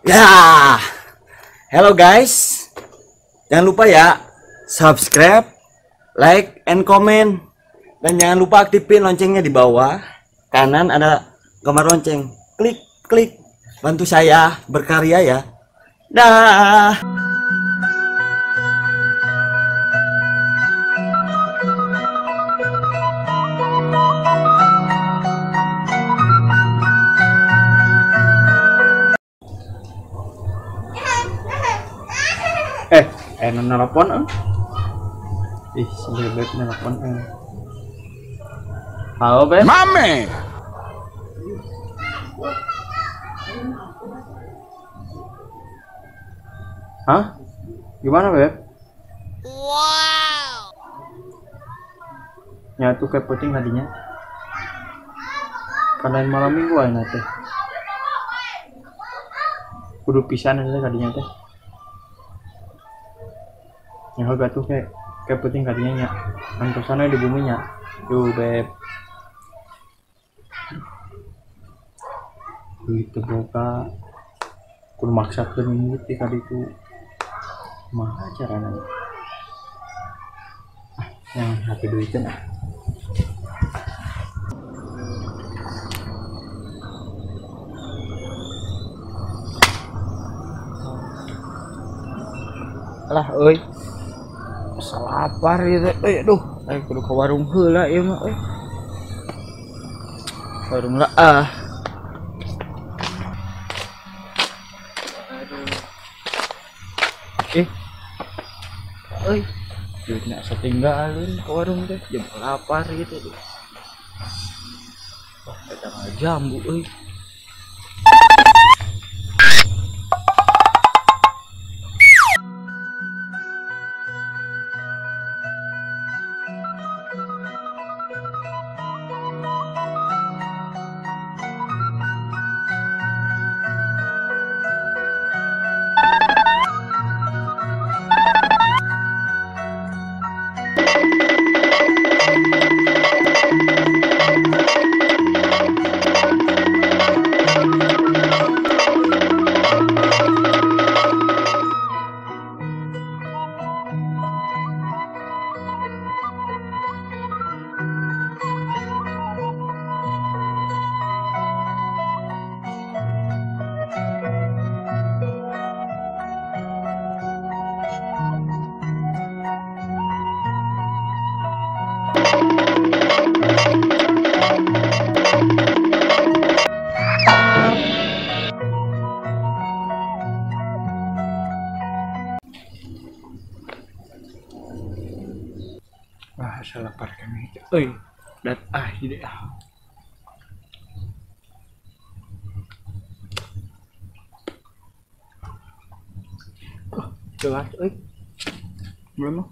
Ya, hello guys. Jangan lupa ya, subscribe, like, and comment. Dan jangan lupa aktifin loncengnya di bawah. Kanan ada gambar lonceng. Klik, klik. Bantu saya berkarya ya. Dah. Nelpon ih si bebek nelpon halo beb Mame. hah gimana beb Wow. nyatu kayak penting tadinya karena malam minggu aja teh kudu pisan aja tadinya teh yang harga tuh kayak penting tadinya nya antosana di buminya tuh beb itu boga kudu maksakeun ini teh kali itu mah carana yang hati duitnya lah euy salapar gitu aduh kudu ke warung heula ieu mah warung lah duitnya setinggalin ke warung teh jam lapar gitu wah datang jambu wah salah parkir nih dat ide jelas belum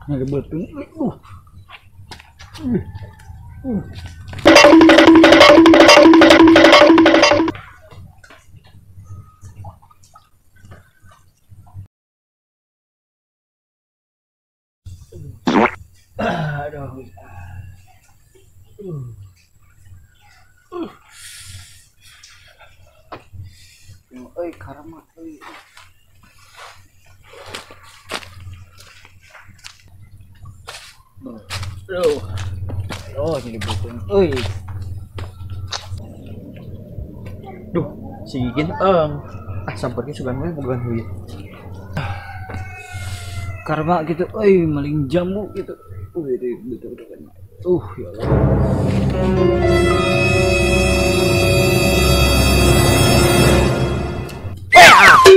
ngebet aduh karma jadi butuh duh si gigin sampai sugan we bukan duit karma gitu maling jamu gitu betul kan ya Allah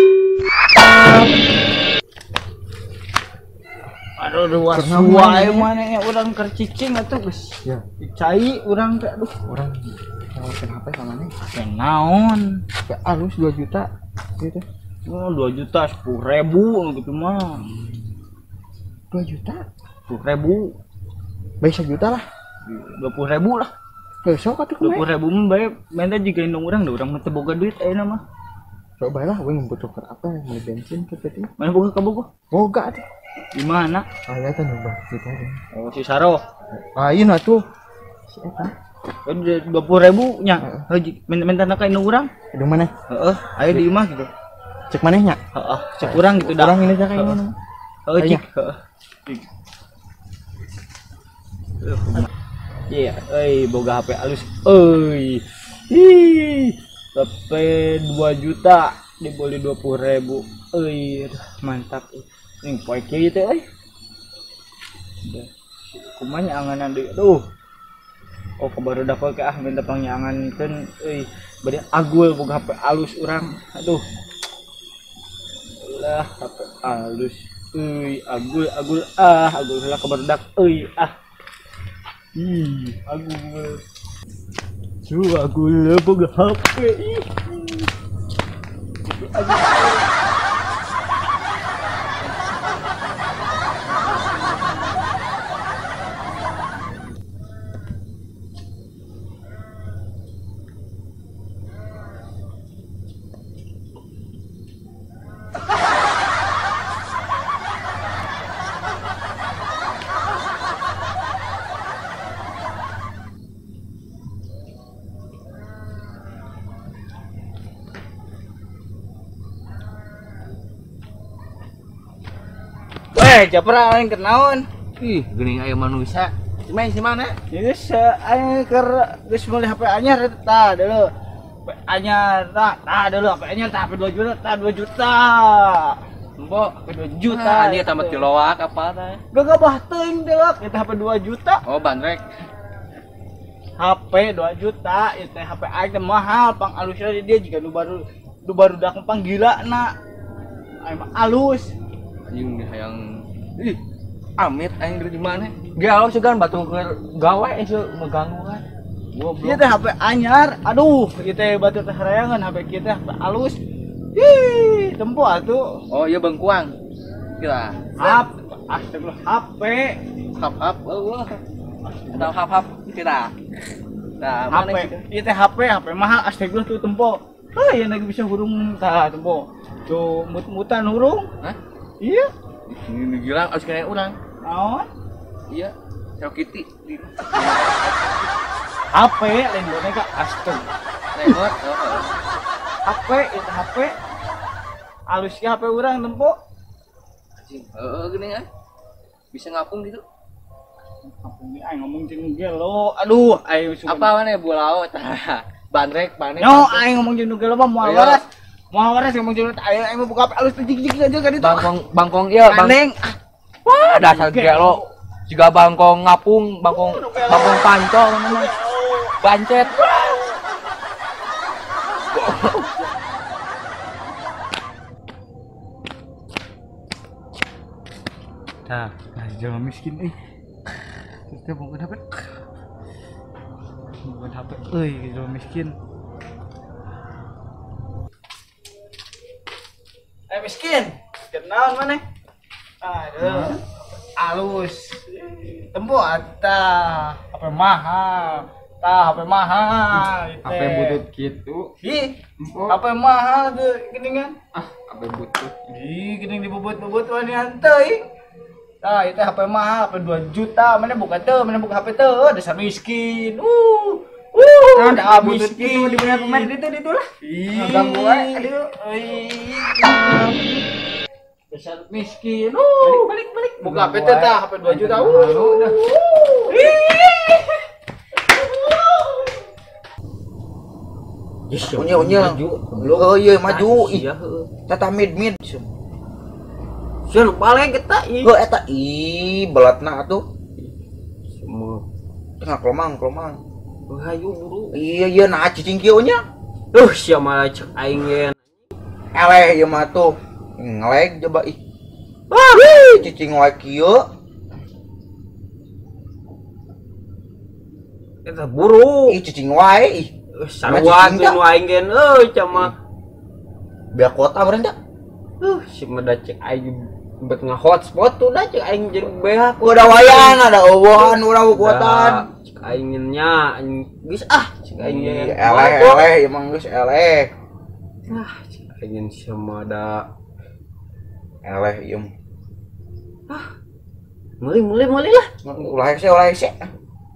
aduh luas wae mana ya urang kercicing atuh geus ya dicai urang teh aduh urang kenapa sama nih naon ya alus 2 juta gitu 2 juta 10.000 gitu mah 2 juta 10.000 baik 1 juta lah 20.000 lah Sok atuh kumaha. 20.000 mah bae minta juga indung urang da urang mah teu boga duit ayeuna mah. Coba lah we membutuhkan apa beli bensin ke teh. Mana boga ka boga? Boga teh. Di mana? Aya teh nyoba kita. Oh si Saro. Ayeuna tuh. Si eta. Kan 20.000 nya. Heuh minta ka indung urang. Di mana? Heeh, aya di imah gitu. Cek manehnya? Heeh, cek urang gitu dah. Urang ini teh kayak mana? Heeh, cik. Heeh. Iya, boga HP alus. Ih, HP 2 juta dibeli 20.000. Mantap. Ning poe kieu teh kumaha anganan deui. Aduh. Oh, kabaru dapat ke minta pangnyangankeun bade agul boga HP alus urang. Aduh. Lah HP alus. Agul agul heula kabarudak agul boga HP. Japra aing keur naon? Ih, geuning aya manusia. Si mana? Geus aing keur geus meuli HP anyar tah deuleu. HP anyar tah deuleu HP anyar tah HP 2 juta tah 2 juta. Embo HP 2 juta. Ieu tamat kilowak apa teh? Gagabah teuing deuleu eta HP 2 juta. Oh, bandrek. HP 2 juta itu HP aing teh mahal pang alusnya dia juga nu baru dak panggilana. Aing mah alus. Anjing hayang ih amit aing di mana? Galau segan batu gawe ieu ngeganggu kan. Ieu teh HP anyar. Aduh, ieu teh batu teh rayangan HP kieu teh HP alus. Ih, tempo atuh. Oh, ieu bengkuang. Kira. Astagfirullah HP. Hap Allah. Atau hap kira. Nah, mana HP. Ieu teh HP mahal astagfirullah tuh tempo. Yang lagi bisa hurung tah tempo. Tuh mut-mutan hurung. Hah? Iya. Ini gilang harus kena urang. Naon? Iya. Hello Kitty. HP lain boneka astag. Remote. HP itu HP. Alusnya HP urang tempo. Anjing. Gini kan. Bisa ngapung gitu. Ngapung ini aing ngomong jeung gelo. Aduh, aing apa mana bola tah. Bandrek. Yo, aing ngomong jeung gelo mah moal waras. Mau waras ngomong jeung aing buka HP alus jig aja kan itu. Bangkong ieu, Bang. Wah, dasar gelo. Juga bangkong ngapung, bangkong pancol namanya. Bancet. Nah, jangan miskin Terus dia bukan HP. Bukan HP. Jangan miskin. Miskin. Kenaon mana? Aduh. Alus. Tempo ata. HP mahal. HP butut gitu. Ih, HP mahal tuh geningan. HP butut. Gening dibubut-bubut wani hanteuy. Itu HP mahal, HP 2 juta. Mana buka HP teu, dasar miskin. Ada miskin. Di punya pemain itu lah. Ganggu wae. Aduh. Dasar miskin. Balik. Buka HP teh tah, HP 2 juta. Unya. Oh iya maju. Iya heueuh. Tata mid. Sia lu balik eta ieu. Heuh eta belatna atuh. Tengah kelomang. Hayu buru. Iya nah cicing kieu nya. Sia malah cek aing gen. Eleh ieu mah tuh. Ngeleg coba ih. Cicing wae kieu. Eta buru. Cicing wae ih. Sarua nu aing gen cama. Biar kota berenda. Si meda cek aing bet nga hotspot tuh dah cek aing jeung beak. Udah wayan ada obohan urang kuatan. Ainginnya geus aingnya eleh emang geus eleh. Aingin sama ada Eleh ieu. meuli lah. Ulah hese.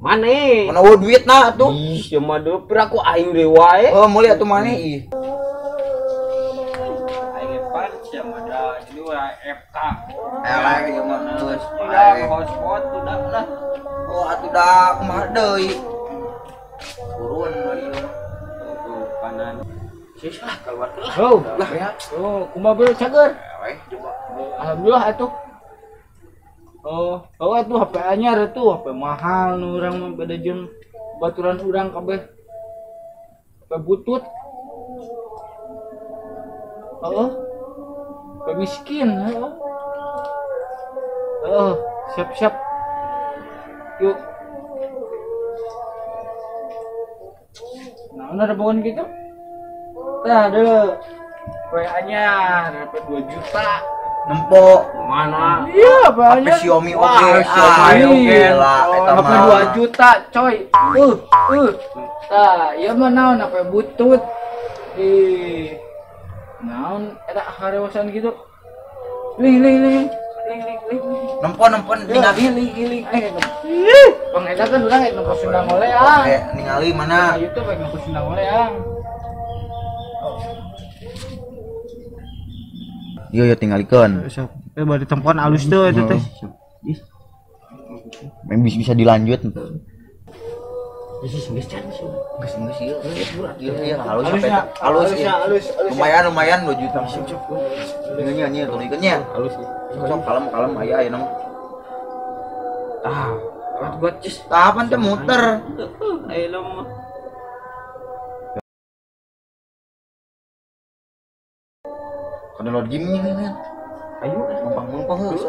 Mane? Mana eueuh duitna atuh? Ih, sama deuper aku aing deui wae. Oh, meuli atuh maneh ih. Aing pan sama da dua FK. Eleh ieu mah geus Tidak hotspot udah lah. Oh, atuh da kumaha deui? Turun ieu. Tuh kanan. Sis lah keluar lah. Oh, lah ya. Oh, kumaha beul cager? Eleh coba. Alhamdulillah atuh. Oh atuh HP anyar atuh, HP mahal nu urang mah beda jeung baturan urang kabeh. HP butut. HP miskin, siap. Yuk. Nah, ada pokoknya gitu. Tah, deh. HP anyar, HP 2 juta. Nempo Mana? iya banyak Xiaomi oke Xiaomi lah HP 2 juta coy. Tah ieu mah naon HP butut naon eta harewasan gitu ling nempo giling bang eta kan urang nempo Sunda Ngoleang ningali mana YouTube nempo Sunda Ngoleang. Yo tinggalikeun. Bari tempoan alus tuh itu teh. Main bisa dilanjut. Halus. Lumayan 2 juta. Nyanyi tulikeun nya. Halus. Sok kalem aya nama. Buat cis. Tahapan teh muter. Ayo mah. Kada lo gym nya. Ayo Numpang heus.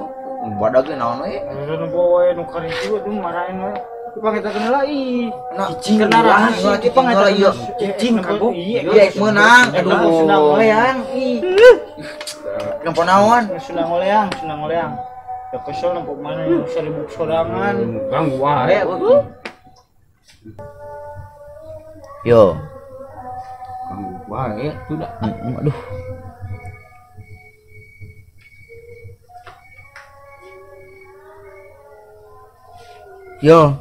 Badag ge naon we? nu bawa nu kari itu tuh marahin we. Kita kenal ih. Cicing kenal cicing ieu. Cicing kagok. Iya meunang. Aduh. Sunda Ngoleang ih. Kenapa naon? Sunda Ngoleang. Ya kesel nampak mana yang 1000 sorangan. Bang wae. Yo. Wae sudah. Aduh. Yo.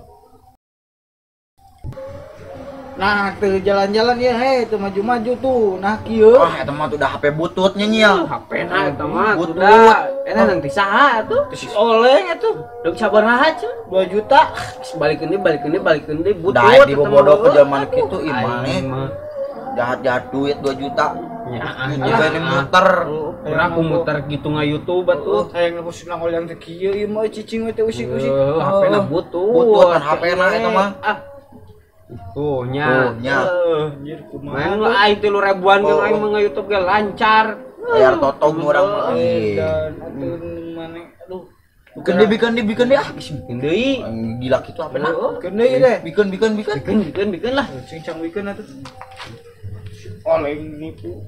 Nah, tuh jalan-jalan ya, tuh maju-maju tuh. Nah, kieu. Eta mah udah HP bututnya nyil. HP na eta mah Butut. udah. Eta nang ti saha atuh? Si oleng atuh. Deuk sabaraha cenah? 2 juta. Balikeun deui butut. Udah dibobodoh ke zaman kitu Aing imane. mah. Jahat duit 2 juta. Ya, Juga ini muter. Urang aku muter gitu nga YouTube atuh. Hayang nepus Sunda Ngoleang teh kieu ieu mah cicing we teh usik-usik. HP na butut. Butut kan HP na eta mah. Tuh nya. Anjir kumaha. Main lu aing 3.000-an kan aing mah YouTube ge lancar. Bayar totong urang mah. Dan atuh mana aduh. Bikin deh ah. Bikin deui. Gila kitu HP na. Bikin deui teh. Bikin lah. Cincang bikin atuh. Oleng nipu.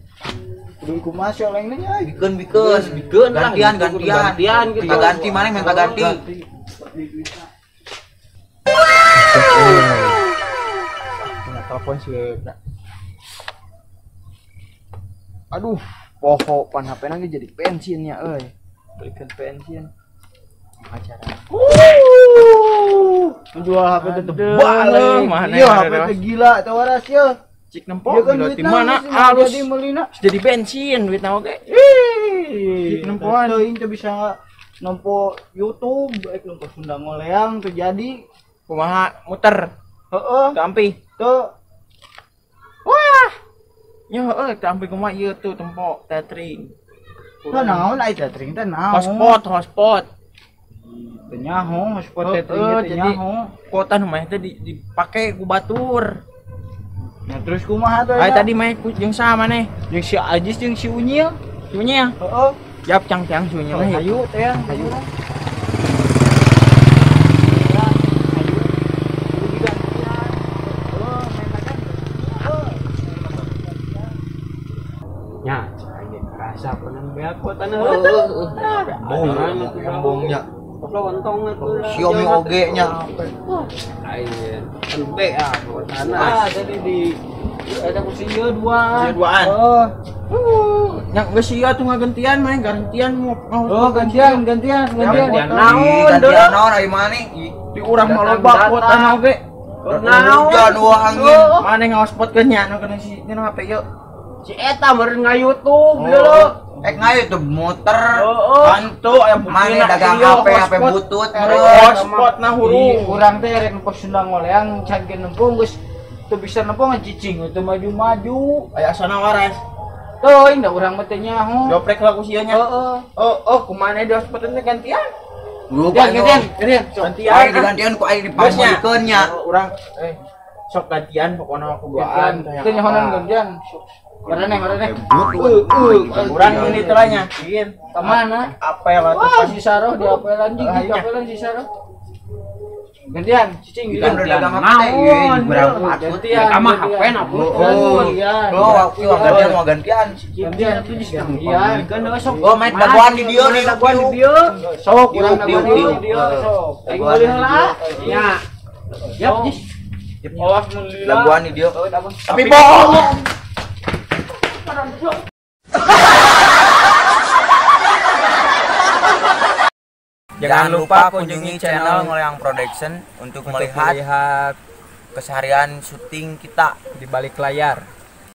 Kudu kumaha si oleng nya. Bikin. lah. Gantian gitu. Kita ganti mana minta ganti. Telepon si aduh, poho pan HP na jadi pensiunnya euy. Belikan pensiun. Acara. Menjual HP teh tebal. Iya, HP teh gila teh waras ye. Cik nempo gila di mana halus jadi bensin duitna oge. Cik nempoan teuing teh bisa nempo YouTube, baik nempo Sunda Ngoleang teh jadi Kumaha muter. heeh. Tampi. Teu Wah. Yo tampi kumaha ieu tuh tempo tethering. teu naon ai tethering teh naon. Hotspot. Teu nyaho, hotspot tethering teh jadi nyaho. kuota nu mah teh dipake ku batur. Nah terus kumaha teh? Ai tadi mah ku jeung saha maneh? jeung si Ajis jeung si Unyil. Sunya. Heeh. Jap cang-cang sunya mah. Hayu teh, hayu. Nya, aing rasa penang beak kuota na. Embongnya. Koplo ontong atuh. Xiaomi oge nya. Air. Lebih ah, Ah, tadi di ada kursinya dua. Kursi duaan. Yang geus sia tuh ngagantian main gantian mau. Oh, gantian. Gantian Naon, gantian naon ari mana? Di urang mah loba kuota oge. Naon? Hujan dua angin. Mana ngaospot ke nya nu kana si nya HP yuk. Si eta meureun nga-YouTube Oh. dulu. Ngayu tuh muter. Hantu aya Mana dagang HP butut Hotspot nah hurung. Urang teh rek nepos sundang ngoleang can ke nempung geus teu bisa nempung cicing teu maju-maju. Aya asana waras. Teuing da urang mah teh nyaho. Doprek lah ku sia nya. Heeh. Oh, kumaha di hotspot teh gantian. Lupa Gantian. Gantian. Ayo digantian ku ayo dipamulikeun nya. Urang sok gantian pokoknya aku duaan. Teu nyahonan gantian. Marane. Urang ini telanya. Bikin. Ka mana? Apel atuh Wah, pas si Saroh di apelan jeung di apelan si Saroh. Gantian, cicing Kan udah dagang HP teh berapa patut. Gantian. Ama HP na pun. Gantian. Oh, aku gantian mau gantian. Gantian tuh gantian. Kan sok. Oh, main daguan di dia nih. Daguan di dia. Sok urang Diuk, daguan diuk, di dia diuk. sok. Aing Daguan meuli di heula. dia. Nya. Yap, Jis. Alhamdulillah. Daguan di dia. Tapi bohong. Jangan lupa kunjungi channel Ngoleang Production untuk melihat keseharian syuting kita di balik layar.